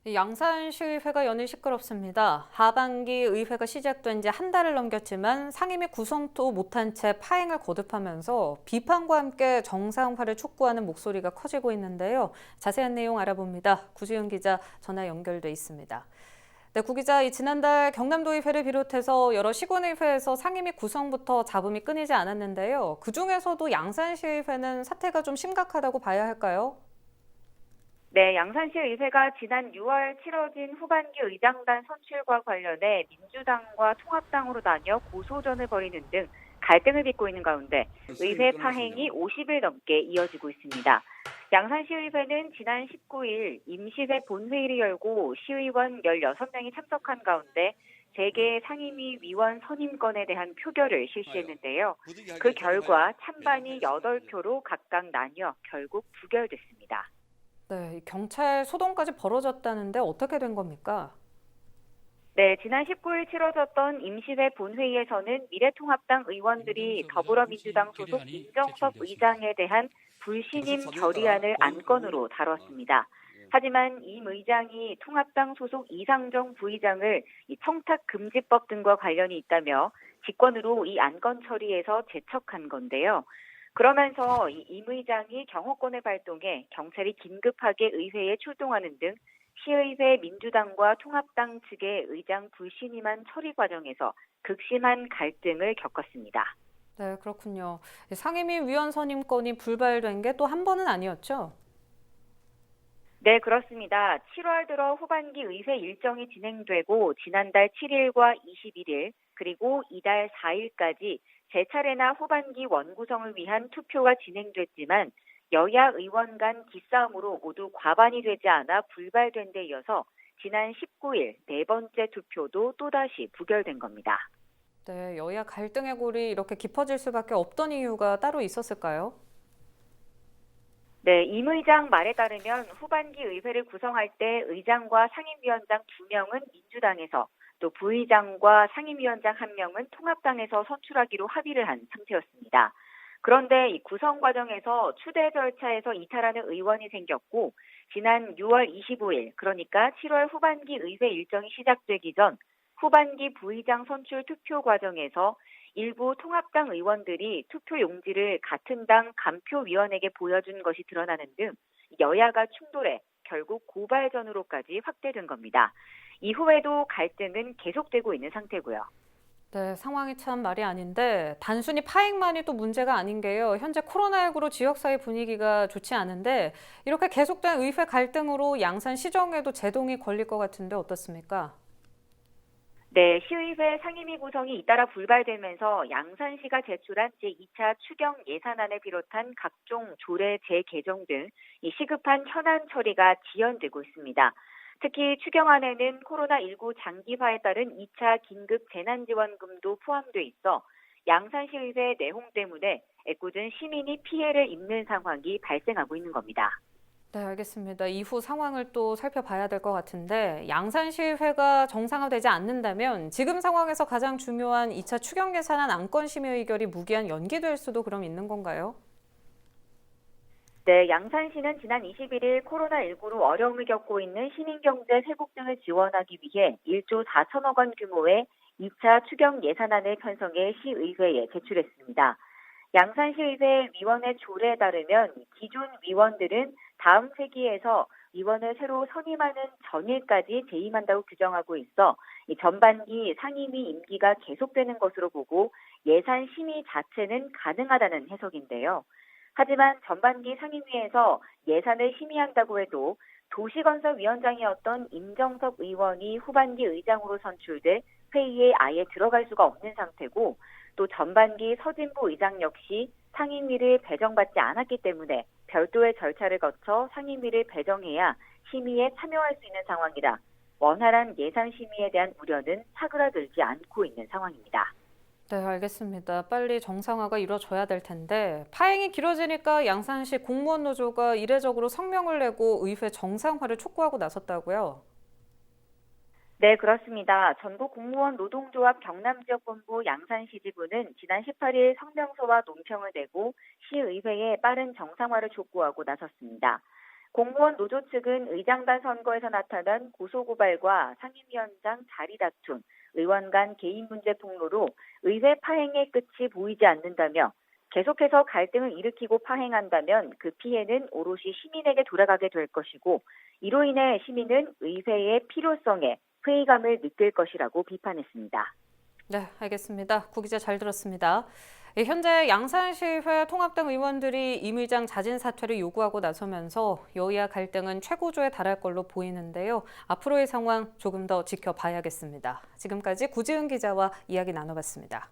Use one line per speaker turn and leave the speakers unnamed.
이 양산시의회가 연일 시끄럽습니다. 하반기 의회가 시작된 지 한 달을 넘겼지만 상임위 구성도 못한 채 파행을 거듭하면서 비판과 함께 정상화를 촉구하는 목소리가 커지고 있는데요. 자세한 내용 알아봅니다. 구지윤 기자 전화 연결돼 있습니다. 네, 구 기자, 지난달 경남도의회를 비롯해서 여러 시군의회에서 상임위 구성부터 잡음이 끊이지 않았는데요. 그중에서도 양산시의회는 사태가 좀 심각하다고 봐야 할까요?
네, 양산시 의회가 지난 6월 치러진 후반기 의장단 선출과 관련해 민주당과 통합당으로 나뉘어 고소전을 벌이는 등 갈등을 빚고 있는 가운데 의회 파행이 50일 넘게 이어지고 있습니다. 양산시 의회는 지난 19일 임시회 본회의를 열고 시의원 16명이 참석한 가운데 재개 상임위 위원 선임건에 대한 표결을 실시했는데요. 그 결과 찬반이 8표로 각각 나뉘어 결국 부결됐습니다.
네, 경찰 소동까지 벌어졌다는데 어떻게 된 겁니까?
네, 지난 19일 치러졌던 임시회 본회의에서는 미래통합당 의원들이 더불어민주당 소속 임정석 의장에 대한 불신임 결의안을 안건으로 다뤘습니다. 하지만 임 의장이 통합당 소속 이상정 부의장을 청탁금지법 등과 관련이 있다며 직권으로 이 안건 처리에서 제척한 건데요. 그러면서 임 의장이 경호권을 발동해 경찰이 긴급하게 의회에 출동하는 등 시의회 민주당과 통합당 측의 의장 불신임한 처리 과정에서 극심한 갈등을 겪었습니다.
네, 그렇군요. 상임위 위원 선임권이 불발된 게 또 한 번은 아니었죠?
네, 그렇습니다. 7월 들어 후반기 의회 일정이 진행되고 지난달 7일과 21일 그리고 이달 4일까지 세 차례나 후반기 원구성을 위한 투표가 진행됐지만 여야 의원 간 기싸움으로 모두 과반이 되지 않아 불발된 데 이어서 지난 19일 네 번째 투표도 또다시 부결된 겁니다.
네, 여야 갈등의 골이 이렇게 깊어질 수밖에 없던 이유가 따로 있었을까요?
네, 임 의장 말에 따르면 후반기 의회를 구성할 때 의장과 상임위원장 2명은 민주당에서 또 부의장과 상임위원장 1명은 통합당에서 선출하기로 합의를 한 상태였습니다. 그런데 이 구성 과정에서 추대 절차에서 이탈하는 의원이 생겼고 지난 6월 25일 그러니까 7월 후반기 의회 일정이 시작되기 전 후반기 부의장 선출 투표 과정에서 일부 통합당 의원들이 투표 용지를 같은 당 간표위원에게 보여준 것이 드러나는 등 여야가 충돌해 결국 고발전으로까지 확대된 겁니다. 이후에도 갈등은 계속되고 있는 상태고요.
네, 상황이 참 말이 아닌데 단순히 파행만이 또 문제가 아닌 게요. 현재 코로나19로 지역사회 분위기가 좋지 않은데 이렇게 계속된 의회 갈등으로 양산 시정에도 제동이 걸릴 것 같은데 어떻습니까?
네, 시의회 상임위 구성이 잇따라 불발되면서 양산시가 제출한 제2차 추경 예산안을 비롯한 각종 조례 재개정 등 이 시급한 현안 처리가 지연되고 있습니다. 특히 추경안에는 코로나19 장기화에 따른 2차 긴급 재난지원금도 포함돼 있어 양산시의회 내홍 때문에 애꿎은 시민이 피해를 입는 상황이 발생하고 있는 겁니다.
네, 알겠습니다. 이후 상황을 또 살펴봐야 될 것 같은데 양산시의회가 정상화되지 않는다면 지금 상황에서 가장 중요한 2차 추경 예산안 안건 심의 의결이 무기한 연기될 수도 그럼 있는 건가요?
네, 양산시는 지난 21일 코로나19로 어려움을 겪고 있는 시민경제 회복 등을 지원하기 위해 1조 4천억 원 규모의 2차 추경 예산안을 편성해 시의회에 제출했습니다. 양산시의회 위원회 조례에 따르면 기존 위원들은 다음 회기에서 위원을 새로 선임하는 전일까지 재임한다고 규정하고 있어 이 전반기 상임위 임기가 계속되는 것으로 보고 예산 심의 자체는 가능하다는 해석인데요. 하지만 전반기 상임위에서 예산을 심의한다고 해도 도시건설위원장이었던 임정석 의원이 후반기 의장으로 선출돼 회의에 아예 들어갈 수가 없는 상태고 또 전반기 서진부 의장 역시 상임위를 배정받지 않았기 때문에 별도의 절차를 거쳐 상임위를 배정해야 심의에 참여할 수 있는 상황이라 원활한 예산 심의에 대한 우려는 사그라들지 않고 있는 상황입니다.
네, 알겠습니다. 빨리 정상화가 이루어져야 될 텐데 파행이 길어지니까 양산시 공무원 노조가 이례적으로 성명을 내고 의회 정상화를 촉구하고 나섰다고요.
네, 그렇습니다. 전국 공무원 노동조합 경남지역본부 양산시 지부는 지난 18일 성명서와 논평을 내고 시의회에 빠른 정상화를 촉구하고 나섰습니다. 공무원 노조 측은 의장단 선거에서 나타난 고소고발과 상임위원장 자리 다툼, 의원 간 개인 문제 폭로로 의회 파행의 끝이 보이지 않는다며 계속해서 갈등을 일으키고 파행한다면 그 피해는 오롯이 시민에게 돌아가게 될 것이고 이로 인해 시민은 의회의 필요성에 회의감을 느낄 것이라고 비판했습니다.
네, 알겠습니다. 구 기자 잘 들었습니다. 현재 양산시의회 통합당 의원들이 임 의장 자진 사퇴를 요구하고 나서면서 여야 갈등은 최고조에 달할 걸로 보이는데요. 앞으로의 상황 조금 더 지켜봐야겠습니다. 지금까지 구지은 기자와 이야기 나눠봤습니다.